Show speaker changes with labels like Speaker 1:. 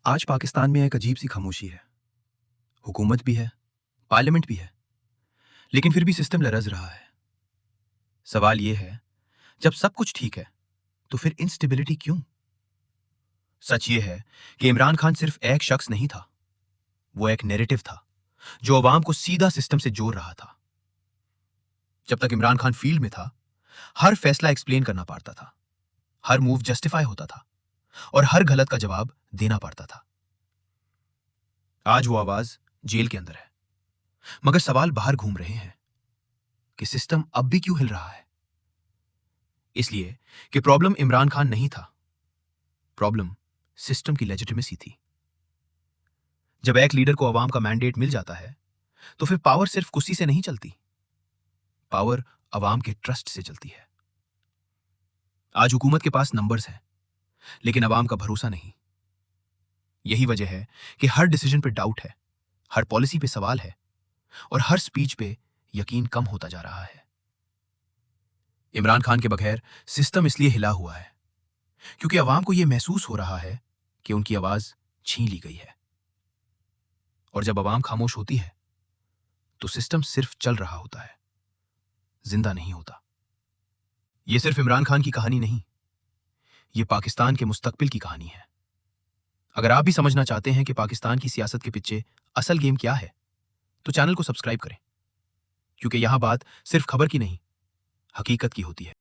Speaker 1: आज पाकिस्तान में एक अजीब सी खामोशी है। हुकूमत भी है, पार्लियामेंट भी है, लेकिन फिर भी सिस्टम लरज रहा है। सवाल यह है, जब सब कुछ ठीक है तो फिर इंस्टेबिलिटी क्यों? सच यह है कि इमरान खान सिर्फ एक शख्स नहीं था, वो एक नैरेटिव था जो अवाम को सीधा सिस्टम से जोड़ रहा था। जब तक इमरान खान फील्ड में था, हर फैसला एक्सप्लेन करना पड़ता था, हर मूव जस्टिफाई होता था और हर गलत का जवाब देना पड़ता था। आज वो आवाज जेल के अंदर है, मगर सवाल बाहर घूम रहे हैं कि सिस्टम अब भी क्यों हिल रहा है। इसलिए कि प्रॉब्लम इमरान खान नहीं था, प्रॉब्लम सिस्टम की लेजिटिमेसी थी। जब एक लीडर को अवाम का मैंडेट मिल जाता है तो फिर पावर सिर्फ कुर्सी से नहीं चलती, पावर अवाम के ट्रस्ट से चलती है। आज हुकूमत के पास नंबर्स हैं, लेकिन अवाम का भरोसा नहीं। यही वजह है कि हर डिसीजन पे डाउट है, हर पॉलिसी पे सवाल है और हर स्पीच पे यकीन कम होता जा रहा है। इमरान खान के बगैर सिस्टम इसलिए हिला हुआ है क्योंकि अवाम को यह महसूस हो रहा है कि उनकी आवाज छीन ली गई है। और जब अवाम खामोश होती है तो सिस्टम सिर्फ चल रहा होता है, जिंदा नहीं होता। यह सिर्फ इमरान खान की कहानी नहीं, यह पाकिस्तान के मुस्तकबिल की कहानी है। अगर आप भी समझना चाहते हैं कि पाकिस्तान की सियासत के पीछे असल गेम क्या है, तो चैनल को सब्सक्राइब करें, क्योंकि यहां बात सिर्फ खबर की नहीं, हकीकत की होती है।